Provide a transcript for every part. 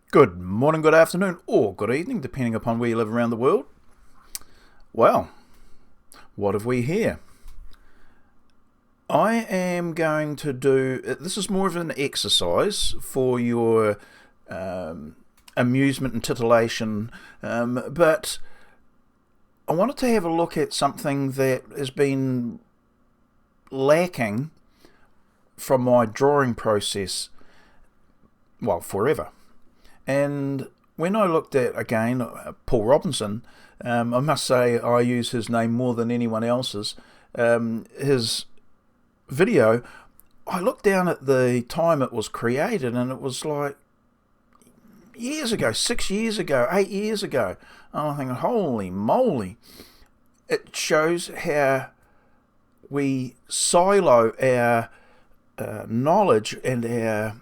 Good morning, good afternoon, or good evening, depending upon where you live around the world. Well, what have we here? I am going to do, this is more of an exercise for your amusement and titillation, but I wanted to have a look at something that has been lacking from my drawing process, well, forever. And when I looked at, again, Paul Robinson, I must say I use his name more than anyone else's. His video, I looked down at the time it was created and it was like years ago, 6 years ago, 8 years ago. And I'm thinking, holy moly. It shows how we silo our knowledge and our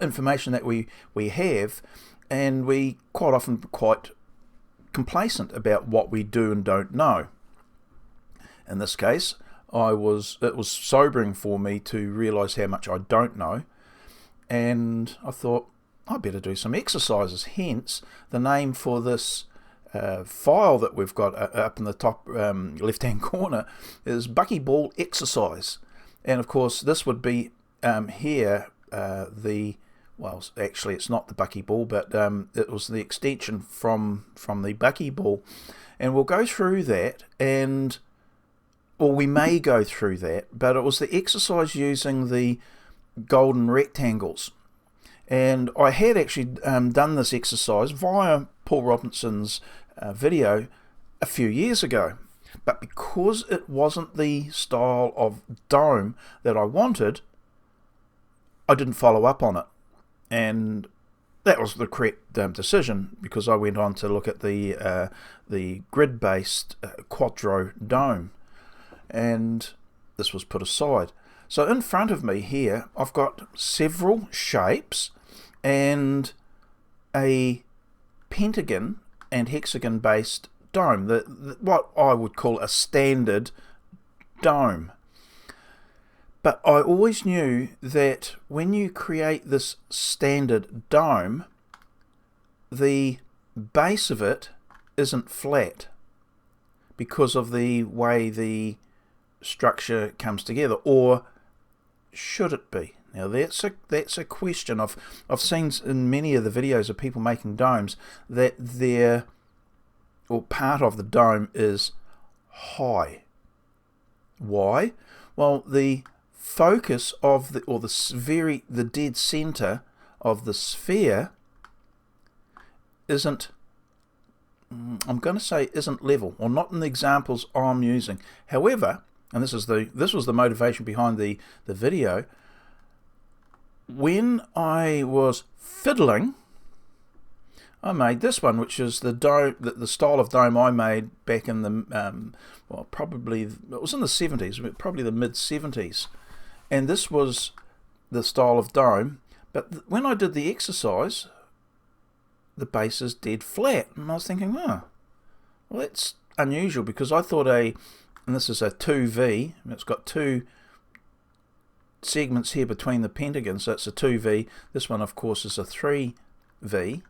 information that we have, and we quite often quite complacent about what we do and don't know. In this case, it was sobering for me to realise how much I don't know, and I thought I better do some exercises. Hence the name for this file that we've got up in the top left hand corner is Buckyball Exercise. And of course this would be here well, actually it's not the buckyball, but it was the extension from the buckyball, and we'll go through that, or we may go through that, but it was the exercise using the golden rectangles. And I had actually done this exercise via Paul Robinson's video a few years ago, but because it wasn't the style of dome that I wanted, I didn't follow up on it, and that was the correct decision, because I went on to look at the grid-based quadro dome, and this was put aside. So in front of me here I've got several shapes and a pentagon and hexagon based dome, what I would call a standard dome. But I always knew that when you create this standard dome, the base of it isn't flat because of the way the structure comes together. Or should it be? Now that's a question. I've seen in many of the videos of people making domes that part of the dome is high. Why? Well, the focus of the dead center of the sphere isn't level, or not in the examples I'm using. However, and this was the motivation behind the video, when I was fiddling, I made this one, which is the dome, the style of dome I made back in the probably it was in the 70s, probably the mid 70s. And this was the style of dome, but when I did the exercise, the base is dead flat. And I was thinking, well, that's unusual, because I thought and this is a 2V, and it's got two segments here between the pentagon, so it's a 2V. This one, of course, is a 3V,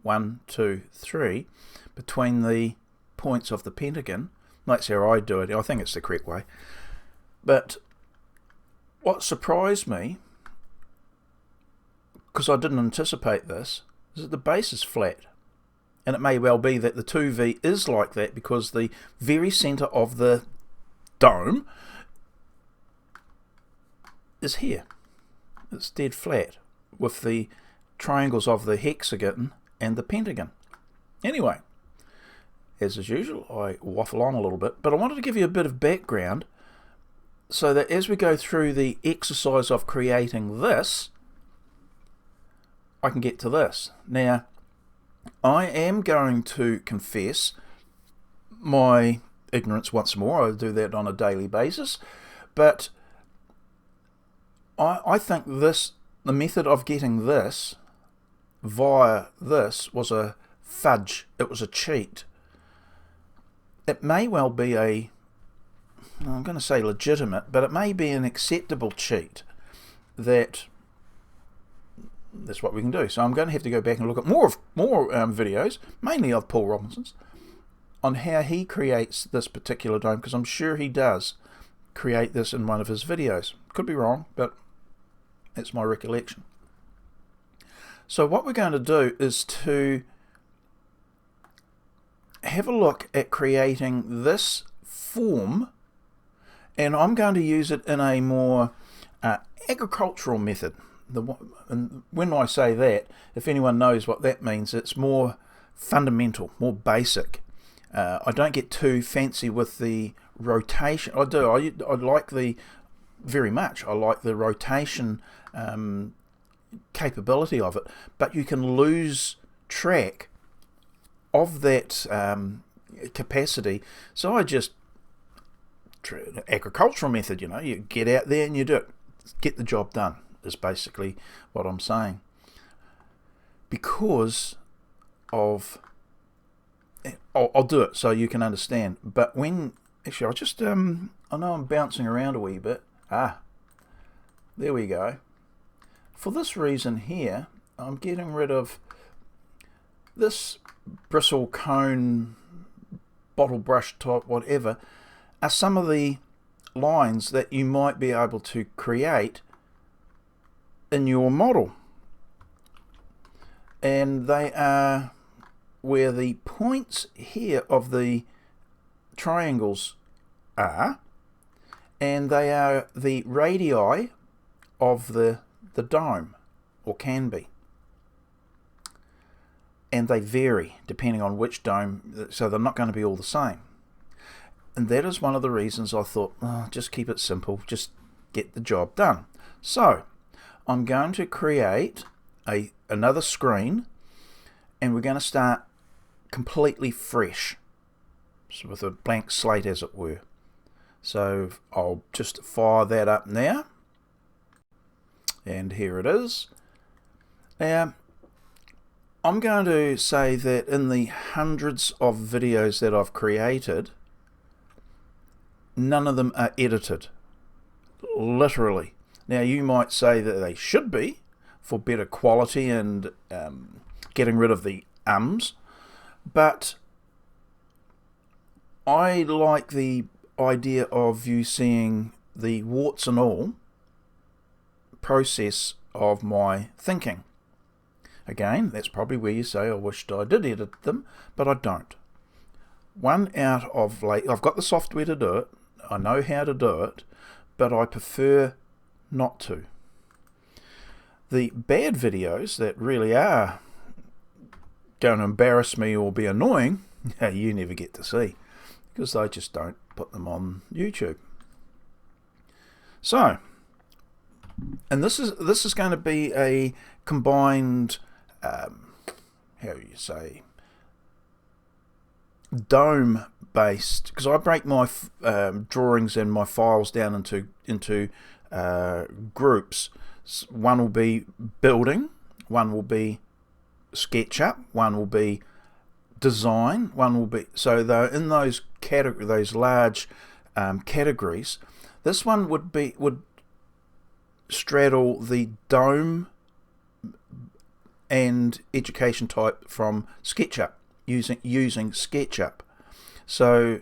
1, 2, 3, between the points of the pentagon. That's how I do it. I think it's the correct way. But what surprised me, because I didn't anticipate this, is that the base is flat. And it may well be that the 2V is like that because the very centre of the dome is here. It's dead flat with the triangles of the hexagon and the pentagon. Anyway, as is usual, I waffle on a little bit, but I wanted to give you a bit of background so that as we go through the exercise of creating this, I can get to this. Now, I am going to confess my ignorance once more. I do that on a daily basis, but I think the method of getting this via this was a fudge. It was a cheat. It may well be I'm going to say legitimate, but it may be an acceptable cheat that that's what we can do. So I'm going to have to go back and look at more videos, mainly of Paul Robinson's, on how he creates this particular dome, because I'm sure he does create this in one of his videos. Could be wrong, but that's my recollection. So what we're going to do is to have a look at creating this form, and I'm going to use it in a more agricultural method. And when I say that, if anyone knows what that means, it's more fundamental, more basic. I don't get too fancy with the rotation. I do. I like the very much. I like the rotation capability of it, but you can lose track of that capacity. So I just agricultural method. You get out there and you do it. Get the job done is basically what I'm saying. Because of I'll do it so you can understand. But when actually I'll just I know I'm bouncing around a wee bit. There we go. For this reason here, I'm getting rid of this bristle cone, bottle brush type, whatever, are some of the lines that you might be able to create in your model. And they are where the points here of the triangles are, and they are the radii of the dome, or can be. And they vary depending on which dome, so they're not going to be all the same. And that is one of the reasons I thought, just keep it simple, just get the job done. So I'm going to create another screen, and we're going to start completely fresh, so with a blank slate as it were. So I'll just fire that up now, and here it is. Now I'm going to say that in the hundreds of videos that I've created, none of them are edited, literally. Now you might say that they should be for better quality and getting rid of the ums, but I like the idea of you seeing the warts and all process of my thinking. Again, that's probably where you say I wished I did edit them, but I don't. I've got the software to do it, I know how to do it, but I prefer not to. The bad videos that really are going to embarrass me or be annoying, you never get to see, because I just don't put them on YouTube. So, and this is going to be a combined, how do you say, dome based, because I break my drawings and my files down into groups. One will be building, one will be SketchUp, one will be design, one will be, so they're in those large categories. This one would straddle the dome and education type from SketchUp, using SketchUp. So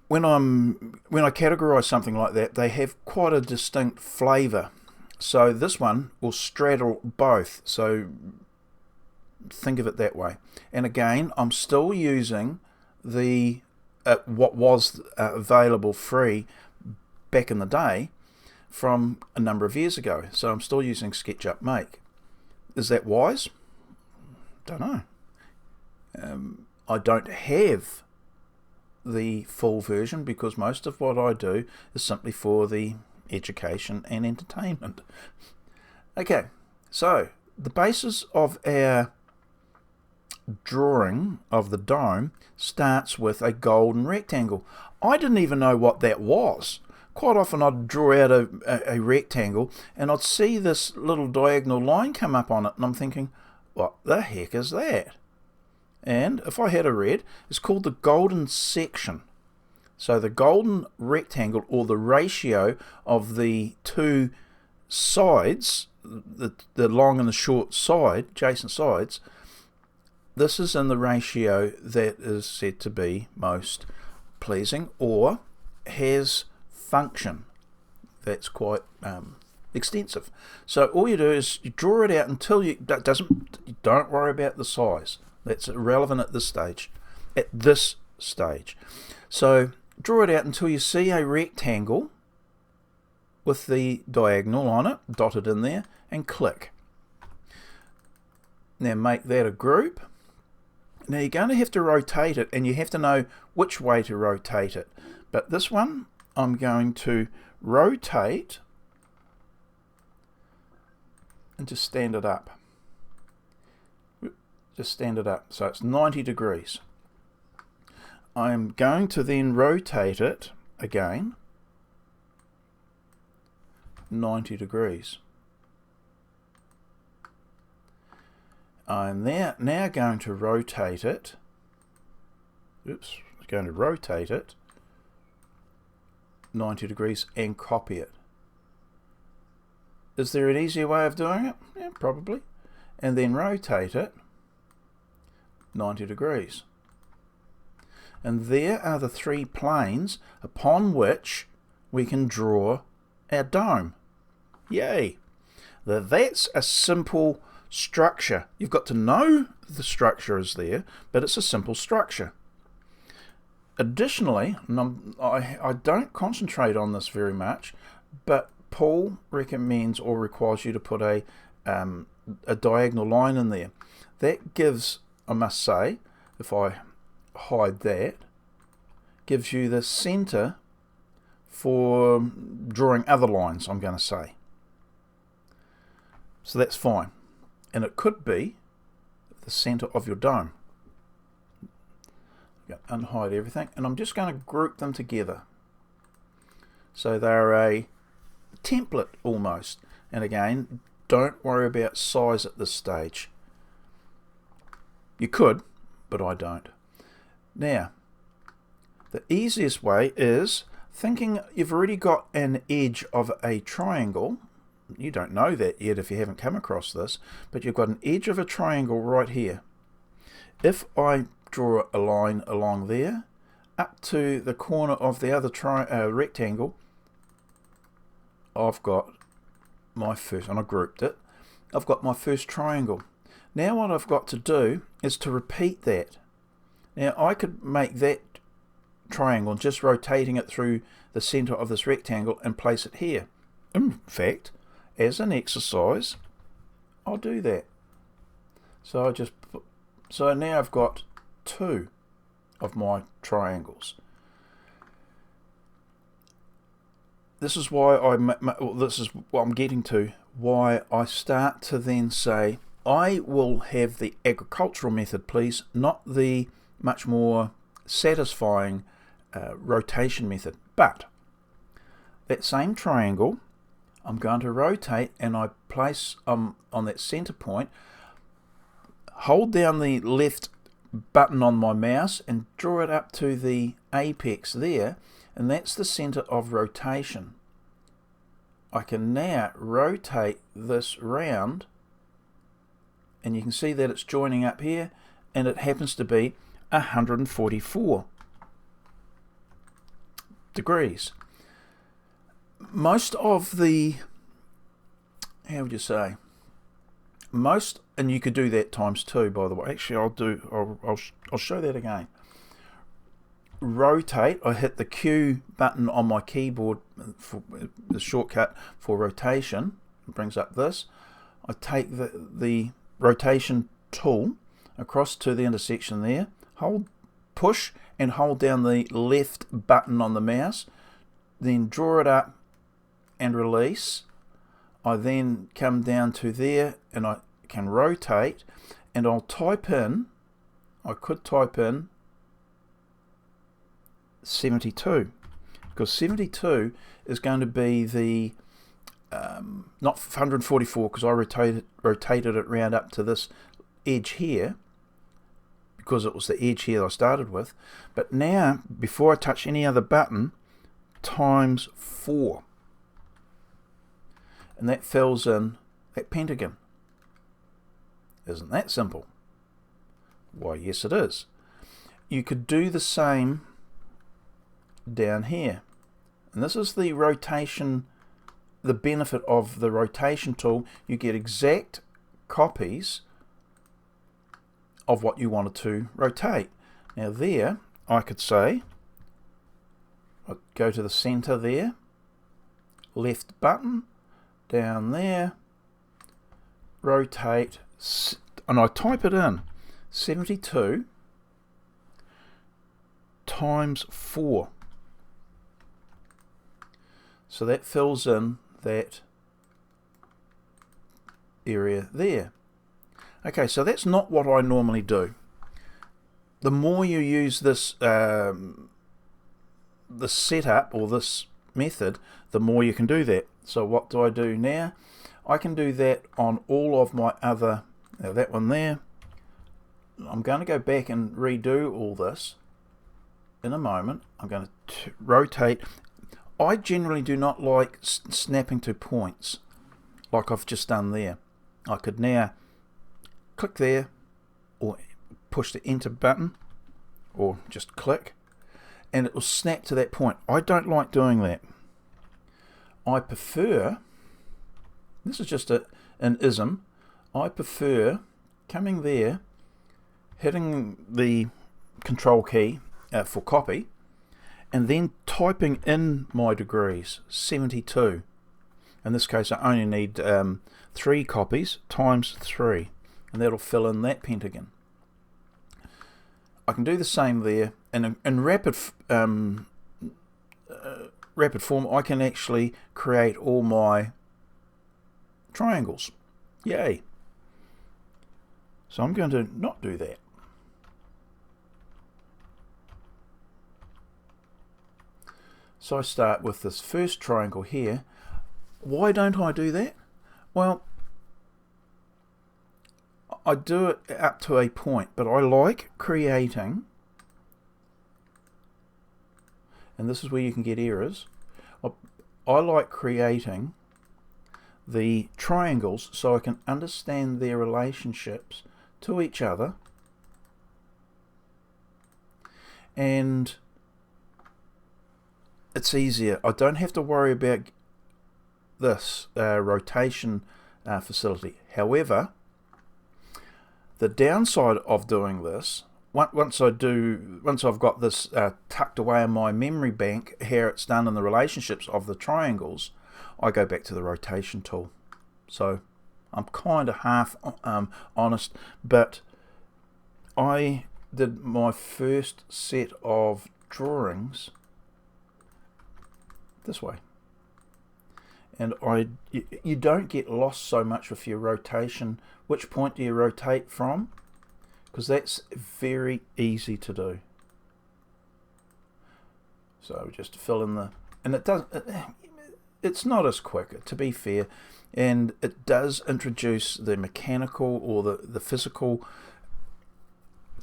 when I categorize something like that, they have quite a distinct flavor. So this one will straddle both. So think of it that way. And again, I'm still using the what was available free back in the day from a number of years ago. So I'm still using SketchUp Make. Is that wise? Don't know. I don't have the full version because most of what I do is simply for the education and entertainment. Okay, so the basis of our drawing of the dome starts with a golden rectangle. I didn't even know what that was. Quite often I'd draw out a rectangle and I'd see this little diagonal line come up on it, and I'm thinking, what the heck is that? And if I had a red, it's called the golden section. So the golden rectangle, or the ratio of the two sides, the long and the short side, adjacent sides, this is in the ratio that is said to be most pleasing or has function. That's quite extensive. So all you do is you draw it out until you don't worry about the size. That's irrelevant at this stage. So draw it out until you see a rectangle with the diagonal on it, dotted in there, and click. Now make that a group. Now you're going to have to rotate it, and you have to know which way to rotate it. But this one, I'm going to rotate and just stand it up. Just stand it up, so it's 90 degrees. I'm going to then rotate it again 90 degrees. I'm now going to rotate it. Oops, I'm going to rotate it 90 degrees and copy it. Is there an easier way of doing it? Yeah, probably. And then rotate it 90 degrees. And there are the three planes upon which we can draw our dome. Yay! That's a simple structure. You've got to know the structure is there, but it's a simple structure. Additionally, I don't concentrate on this very much, but Paul recommends or requires you to put a diagonal line in there. That gives, I must say, if I hide that, gives you the center for drawing other lines, I'm going to say. So that's fine. And it could be the center of your dome. Unhide everything, and I'm just going to group them together. So they're a template almost. And again, don't worry about size at this stage. You could, but I don't. Now, the easiest way is thinking you've already got an edge of a triangle. You don't know that yet if you haven't come across this, but you've got an edge of a triangle right here. If I draw a line along there, up to the corner of the other rectangle, I've got my first, and I grouped it, I've got my first triangle. Now what I've got to do is to repeat that. Now I could make that triangle just rotating it through the center of this rectangle and place it here. In fact, as an exercise, I'll do that. So so now I've got two of my triangles. This is why this is what I'm getting to, why I start to then say, I will have the agricultural method, please, not the much more satisfying rotation method. But that same triangle, I'm going to rotate, and I place on that center point, hold down the left button on my mouse and draw it up to the apex there, and that's the center of rotation. I can now rotate this round, and you can see that it's joining up here, and it happens to be 144 degrees. Most of the, how would you say, most, and you could do that times 2, by the way. Actually, I'll show that again. Rotate, I hit the Q button on my keyboard for the shortcut for rotation. It brings up this. I take the rotation tool across to the intersection there, push and hold down the left button on the mouse, then draw it up and release. I then come down to there and I can rotate, and I'll type in, I could type in 72, because 72 is going to be the not 144, because I rotated it round up to this edge here, because it was the edge here that I started with. But now, before I touch any other button, times 4, and that fills in that pentagon. Isn't that simple? Why, yes it is. You could do the same down here. And this is the rotation, the benefit of the rotation tool. You get exact copies of what you wanted to rotate. Now there, I could say, I'd go to the center there, left button, down there, rotate, and I type it in, 72 times 4. So that fills in that area there. Okay, so that's not what I normally do. The more you use this the setup or this method, the more you can do that. So what do I do now? I can do that on all of my other, now that one there. I'm going to go back and redo all this in a moment. I'm going to rotate. I generally do not like snapping to points like I've just done there. I could now click there or push the enter button or just click and it will snap to that point. I don't like doing that. I prefer, this is just an ism, I prefer coming there, hitting the control key for copy, and then typing in my degrees, 72. In this case I only need 3 copies times 3, and that'll fill in that pentagon. I can do the same there, and in rapid form I can actually create all my triangles. Yay! So I'm going to not do that. So I start with this first triangle here. Why don't I do that? Well, I do it up to a point, but I like creating, and this is where you can get errors, I like creating the triangles so I can understand their relationships to each other, and it's easier. I don't have to worry about this rotation facility. However, the downside of doing this, once I've got this tucked away in my memory bank, how it's done in the relationships of the triangles, I go back to the rotation tool. So I'm kind of half honest, but I did my first set of drawings this way. And you don't get lost so much with your rotation. Which point do you rotate from? Because that's very easy to do. So just to fill in the, and it's not as quick, to be fair, and it does introduce the mechanical or the physical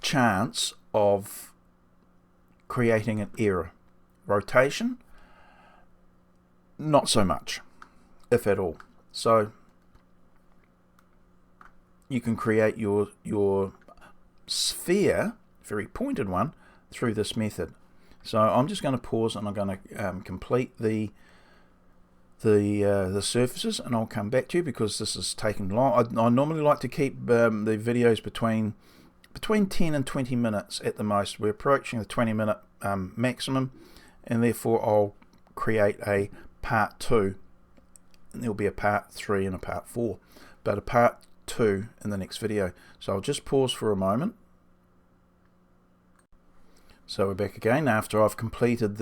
chance of creating an error. Rotation, not so much, if at all. So you can create your sphere, very pointed one, through this method. So I'm just going to pause and I'm going to complete the surfaces, and I'll come back to you because this is taking long. I normally like to keep the videos between 10 and 20 minutes at the most. We're approaching the 20-minute maximum, and therefore I'll create a part 2, and there'll be a part 3 and a part 4, but a part 2 in the next video. So I'll just pause for a moment. So we're back again after I've completed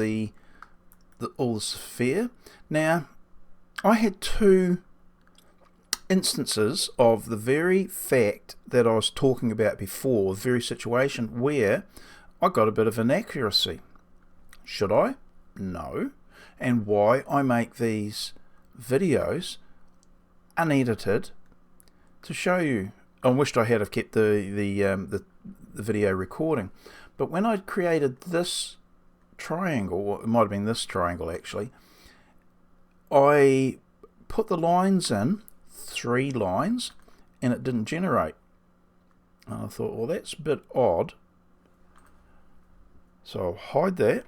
all the sphere. Now I had 2 instances of the very fact that I was talking about before, the very situation where I got a bit of inaccuracy. Should I? No. And why I make these videos unedited to show you. I wished I had have kept the video recording, but when I created this triangle, or it might have been this triangle actually, I put the lines in 3 lines and it didn't generate. And I thought, well, that's a bit odd. So I'll hide that,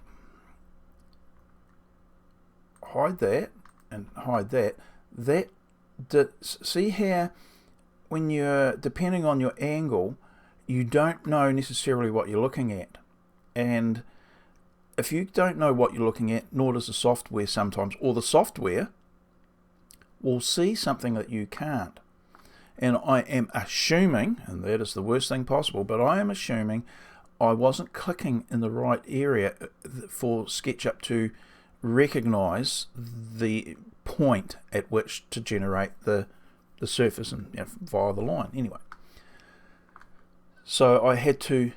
and hide that. See how when you're, depending on your angle, you don't know necessarily what you're looking at. And if you don't know what you're looking at, nor does the software sometimes, or the software will see something that you can't. And I am assuming, and that is the worst thing possible, but I am assuming I wasn't clicking in the right area for SketchUp to recognize the point at which to generate the surface and via the line. Anyway, so I had to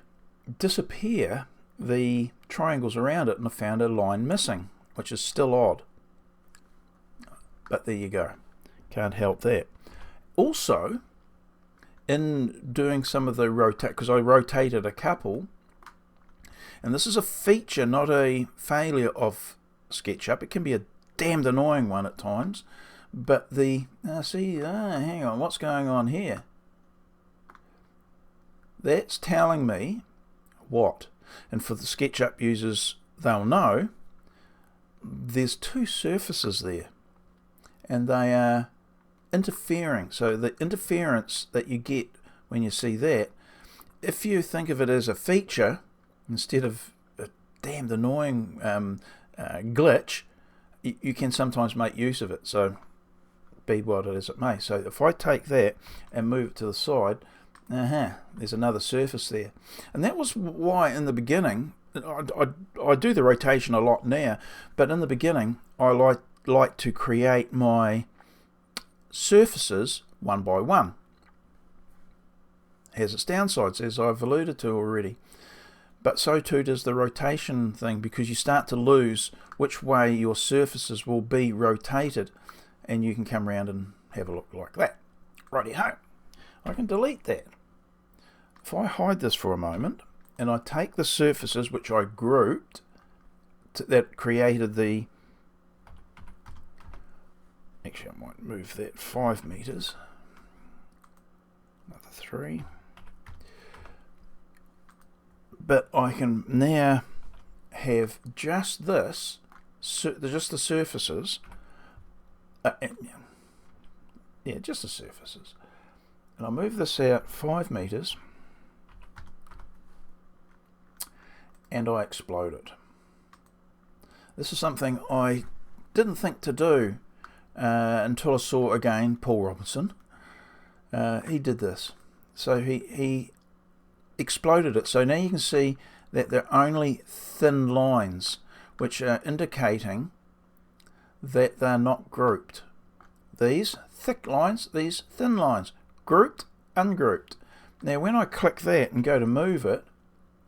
disappear the triangles around it, and I found a line missing, which is still odd. But there you go. Can't help that. Also, in doing some of the because I rotated a couple, and this is a feature, not a failure of SketchUp. It can be a damned annoying one at times, but hang on, what's going on here? That's telling me what? And for the SketchUp users, they'll know there's 2 surfaces there, and they are interfering. So the interference that you get when you see that, if you think of it as a feature instead of a damned annoying glitch, you can sometimes make use of it. So be what it is it may. So if I take that and move it to the side, there's another surface there. And that was why in the beginning, I do the rotation a lot now, but in the beginning I like to create my surfaces one by one. Has its downsides, as I've alluded to already, but so too does the rotation thing, because you start to lose which way your surfaces will be rotated, and you can come around and have a look like that. Righty-ho. I can delete that. If I hide this for a moment and I take the surfaces which I grouped that created the, actually I might move that 5 meters, another 3, but I can now have just this, just the surfaces, just the surfaces, and I'll move this out 5 meters and I explode it. This is something I didn't think to do until I saw again Paul Robinson. He did this, so he exploded it. So now you can see that they're only thin lines, which are indicating that they're not grouped. These thick lines, these thin lines, grouped, ungrouped. Now when I click that and go to move it,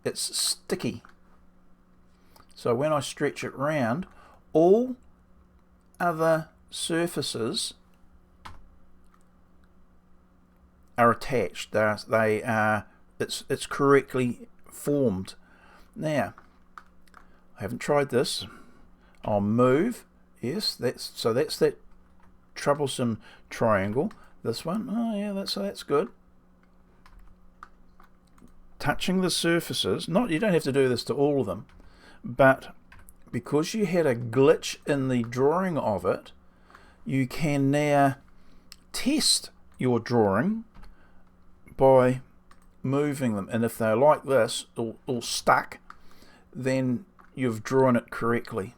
it's sticky. So when I stretch it round, all other surfaces are attached. It's correctly formed. Now, I haven't tried this. I'll move. Yes, that's that troublesome triangle. This one, oh yeah, that's good. Touching the surfaces. You don't have to do this to all of them, but because you had a glitch in the drawing of it, you can now test your drawing by moving them, and if they're like this, all stuck, then you've drawn it correctly.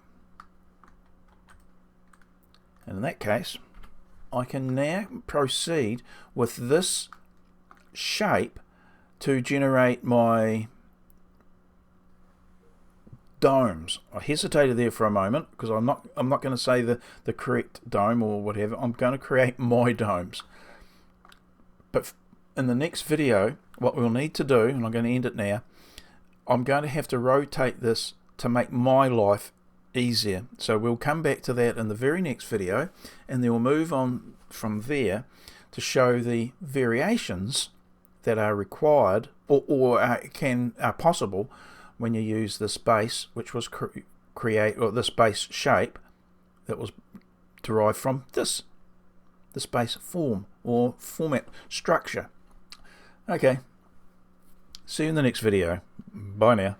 And in that case, I can now proceed with this shape to generate my domes. I hesitated there for a moment because I'm not going to say the correct dome or whatever. I'm going to create my domes. But in the next video, what we'll need to do, and I'm going to end it now, I'm going to have to rotate this to make my life easier. So we'll come back to that in the very next video, and then we'll move on from there to show the variations that are required or are possible when you use this base, which was this base shape that was derived from this the space form or format structure. Okay, see you in the next video. Bye now.